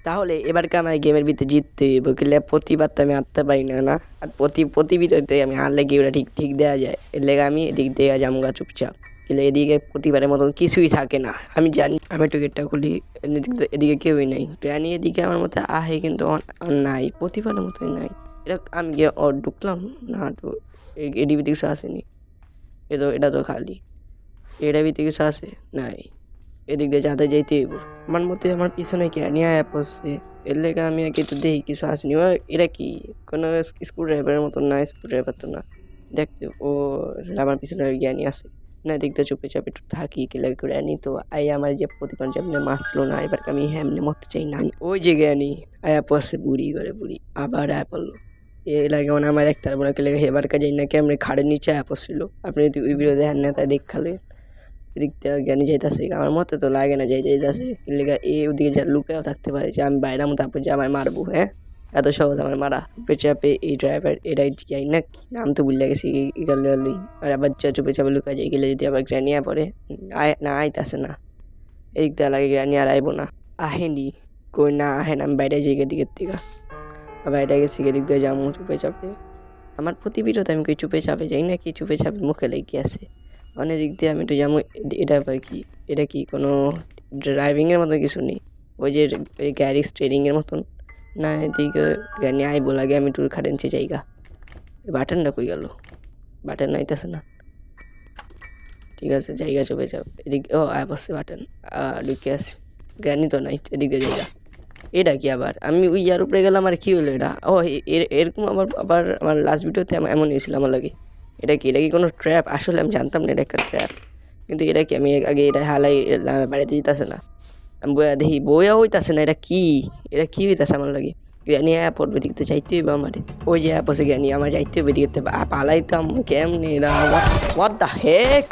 তাহলে এবারকে আমার গেমের ভিতরে জিততে হইব, কিলে প্রতিবার তো আমি হারতে পারি না না। আর প্রতি ভিডিওতে আমি হারলে গেমটা ঠিক ঠিক দেওয়া যায়, এর লেগে আমি এদিক দিয়ে যামগা চুপচাপ। কিলে এদিকে প্রতিবারের মতন কিছুই থাকে না, আমি জানি। আমি একটু গেটটা খুলি, এদিকে কেউই নাই। প্রাণী এদিকে আমার মতো আহে কিন্তু নাই, প্রতিবারের মতোই নাই। এটা আমি গিয়ে ঢুকলাম না, তো এডি ভিতরে কিছু আসেনি। এটা তো খালি, এটা ভিতরে কিছু আসে নাই। এদিক দিয়ে যাতে যাইতে হইব। আমার মতে আমার পিছনে কে নিয়ে পড়ছে, এর লেগে আমি আগে তো দেখি কিছু আসেনি। এটা কি কোনো স্ক্রু ড্রাইভারের মতন না, স্ক্রু ড্রাইভার তো না। দেখতে ও আমার পিছনে জ্ঞানী আছে না, এদিক দিয়ে চুপে চাপে একটু থাকি কিলা করে আনি। তো আই আমার যে প্রতিবার যেমনি মাছলো না, এবার আমি এমনি মরতে চাই না। ওই যে জ্ঞানী আয়া পড়ছে বুড়ি করে, বুড়ি আবার আয়া পড়লো। এ লাগে মানে আমার একটা বড় কে লেগে হেবার কাজে না, কেমন খাড়ের নিচে আয়া পড়ছিল। আপনি যদি ওই ভিডিও দেখেন না, তাই দেখালে এদিক থেকে জ্ঞানী যাইতেছে, আমার মতে তো লাগে না যাইতেছে। লেগে এ ওদিকে যা লুকাও থাকতে পারে যে আমি বাইরে মতো তারপর যে আমায় মারবো। হ্যাঁ, এত সহজ আমার মারা। চাপে এই ড্রাইভার এটাই যাই না, নাম তো ভুলে গেছি গেলি। আর আবার চুপে চাপে লুকা যাই গেলে যদি আবার গ্রানিয়া পড়ে না আইতাছে না, এদিক দিয়ে লাগে গ্রানি আর আইবো না। আহেনি কই না, আহে না, আমি বাইরে যাই দিকের থেকে। বাইরে গেছি এদিক দিয়ে যাবো চুপে চাপে। আমার প্রতি ভিডিওতে আমি কই চুপে চাপে যাই না, কি চুপে চাপে মুখে লেগে আছে। অনেক দিক দিয়ে আমি একটু যেমন এটা আবার কি, এটা কি কোনো ড্রাইভিংয়ের মতো কিছু নেই, ওই যে গ্যারেজ ট্রেনিংয়ের মতন না। এদিকে গ্রানি আইবো লাগে, আমি একটু খাটে নিচে জায়গা। বাটনটা কই গেল, বাটন নাইতেছে না। ঠিক আছে জায়গা চুপে চাপ, এদিকে ও আয় বসছে বাটন, ঢুকে আসে। গ্রানি তো নাই, এদিকে জায়গা। এটা কি আবার আমি ওই ইয়ার উপরে গেলাম, আর কি হলো এটা? ও এরকম আবার আবার আমার লাস্ট ভিডিওতে এমন হয়েছিল আমার লাগে। এটা কি কোনো ট্র্যাপ? আসলে আমি জানতাম না এটা একটা ট্র্যাপ, কিন্তু এটা কি আমি আগে এটা হালাই বাড়িতে দিতেছে না। আমি বইয়া দেখি বইয়া হইতাছে না, এটা কি হইতাছে আমার লাগে। জ্ঞানী অ্যাপ ওর দিকতে যাইতে হইব আমার। ওই যে অ্যাপ আছে জ্ঞানী, আমার যাইতে হবে দিকে পালাইতাম কেমনে? What the Heck.